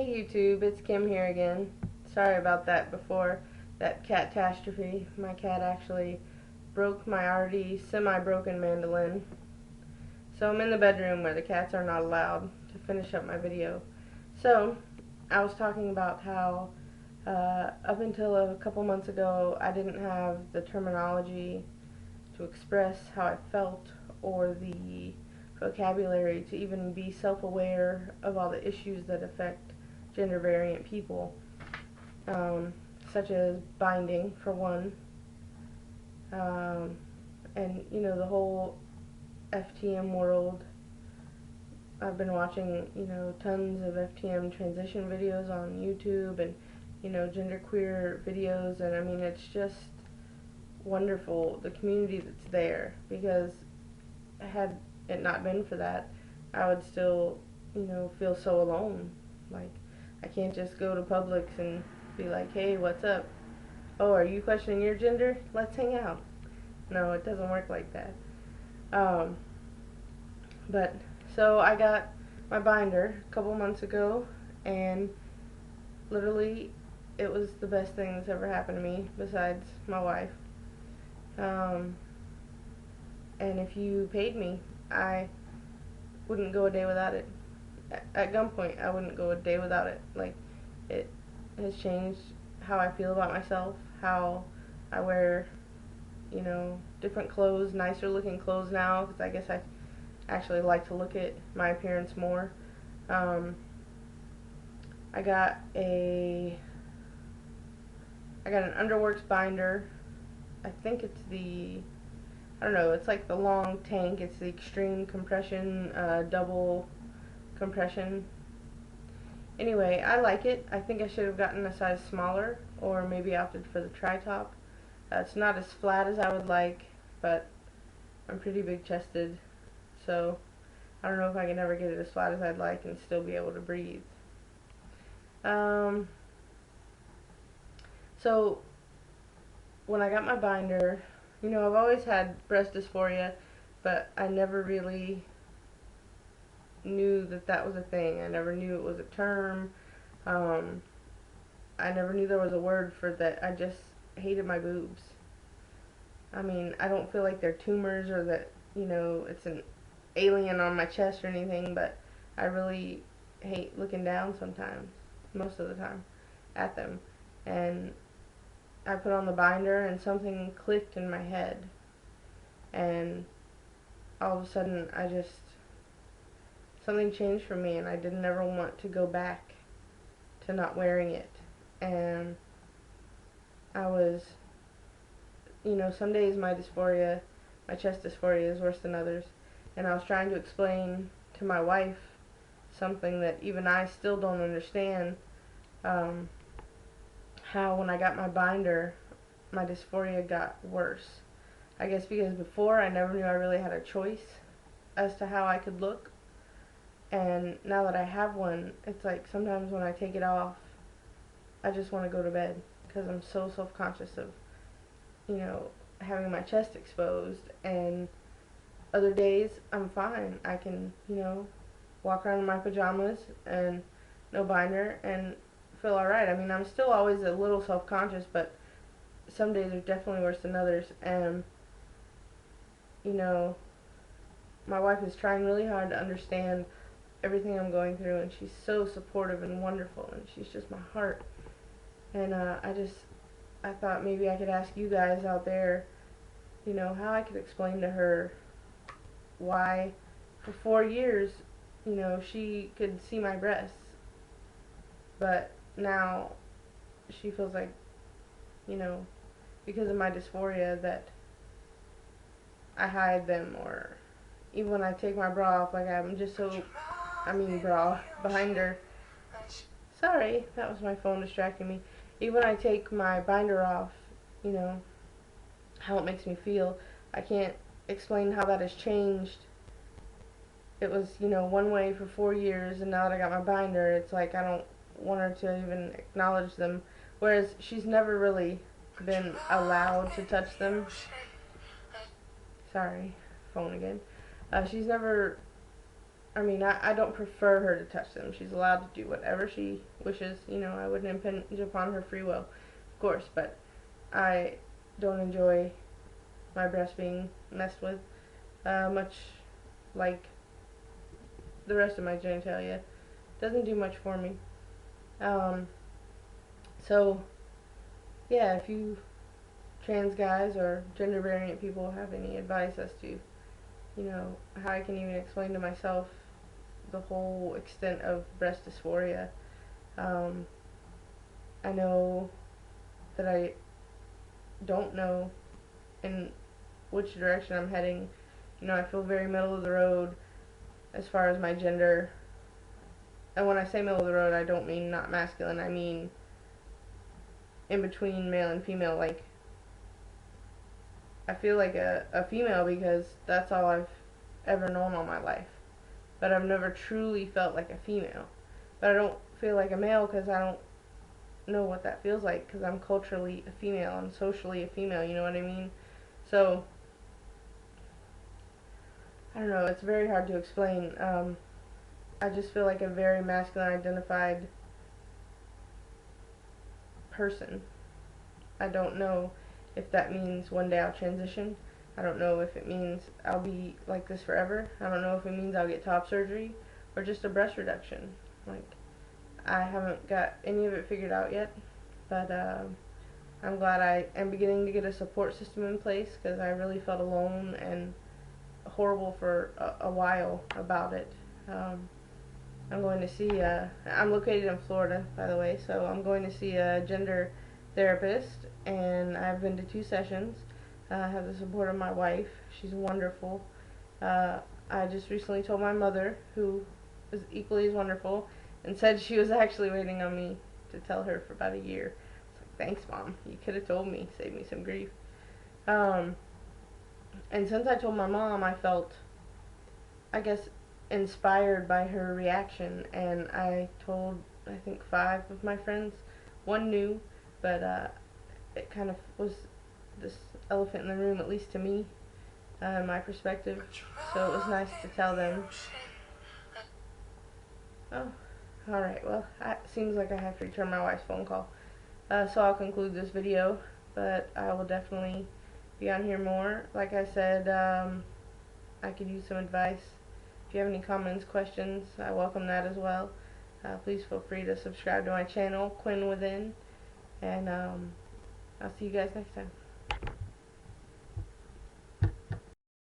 Hey YouTube, it's Kim here again. Sorry about that before, that catastrophe. My cat actually broke my already semi-broken mandolin. So I'm in the bedroom where the cats are not allowed to finish up my video. So, I was talking about how up until a couple months ago I didn't have the terminology to express how I felt or the vocabulary to even be self-aware of all the issues that affect gender variant people, such as binding for one, and the whole FTM world. I've been watching tons of FTM transition videos on YouTube and genderqueer videos, and I mean it's just wonderful, the community that's there, because had it not been for that I would still feel so alone. Like, I can't just go to Publix and be like, hey, what's up? Oh, are you questioning your gender? Let's hang out. No, it doesn't work like that. But so I got my binder a couple months ago, and literally it was the best thing that's ever happened to me besides my wife. And if you paid me, I wouldn't go a day without it. At gunpoint, I wouldn't go a day without it. Like, it has changed how I feel about myself, how I wear, different clothes, nicer looking clothes now, because I guess I actually like to look at my appearance more. I got an Underworks binder. I think it's I don't know, it's like the long tank. It's the extreme compression, double compression. Anyway, I like it. I think I should have gotten a size smaller, or maybe opted for the tri-top. It's not as flat as I would like, but I'm pretty big chested, so I don't know if I can ever get it as flat as I'd like and still be able to breathe. So when I got my binder, I've always had breast dysphoria, but I never really knew that was a thing. I never knew it was a term. I never knew there was a word for that. I just hated my boobs. I mean, I don't feel like they're tumors or that, it's an alien on my chest or anything, but I really hate looking down sometimes, most of the time, at them. And I put on the binder and something clicked in my head, and all of a sudden something changed for me, and I didn't ever want to go back to not wearing it. And I was, some days my chest dysphoria is worse than others, and I was trying to explain to my wife something that even I still don't understand, how when I got my binder, my dysphoria got worse. I guess because before I never knew I really had a choice as to how I could look, and now that I have one, it's like sometimes when I take it off, I just want to go to bed because I'm so self-conscious of, having my chest exposed. And other days I'm fine. I can, walk around in my pajamas and no binder and feel alright. I mean, I'm still always a little self-conscious, but some days are definitely worse than others. And my wife is trying really hard to understand everything I'm going through, and she's so supportive and wonderful, and she's just my heart. And I thought maybe I could ask you guys out there, how I could explain to her why for 4 years, she could see my breasts, but now she feels like, because of my dysphoria, that I hide them, or even when I take my bra off, like I'm just so, bra, binder. Sorry, that was my phone distracting me. Even when I take my binder off, how it makes me feel. I can't explain how that has changed. It was, one way for 4 years, and now that I got my binder, it's like I don't want her to even acknowledge them. Whereas she's never really been allowed to touch them. Sorry, phone again. She's never I mean, I don't prefer her to touch them. She's allowed to do whatever she wishes. I wouldn't impinge upon her free will, of course, but I don't enjoy my breast being messed with much like the rest of my genitalia. Doesn't do much for me. Um, so, yeah, if you trans guys or gender variant people have any advice as to, how I can even explain to myself the whole extent of breast dysphoria, um, I know that I don't know in which direction I'm heading. I feel very middle of the road as far as my gender. And when I say middle of the road, I don't mean not masculine. I mean in between male and female. Like, I feel like a female because that's all I've ever known all my life. But I've never truly felt like a female. But I don't feel like a male because I don't know what that feels like because I'm culturally a female. I'm socially a female, you know what I mean? So, I don't know, it's very hard to explain. I just feel like a very masculine identified person. I don't know if that means one day I'll transition. I don't know if it means I'll be like this forever. I don't know if it means I'll get top surgery or just a breast reduction. Like, I haven't got any of it figured out yet, but I'm glad I am beginning to get a support system in place because I really felt alone and horrible for a while about it. I'm going to see, I'm located in Florida, by the way, so I'm going to see a gender therapist, and I've been to 2 sessions. I have the support of my wife. She's wonderful. I just recently told my mother, who is equally as wonderful, and said she was actually waiting on me to tell her for about a year. It's like, thanks, Mom. You could have told me. Saved me some grief. And since I told my mom, I felt, I guess, inspired by her reaction, and I told, I think, 5 of my friends. One knew, but it kind of was this elephant in the room, at least to me, my perspective. So it was nice to tell them. Oh, alright, well, it seems like I have to return my wife's phone call. So I'll conclude this video, but I will definitely be on here more. Like I said, I could use some advice. If you have any comments, questions, I welcome that as well. Please feel free to subscribe to my channel, Quinn Within, and I'll see you guys next time.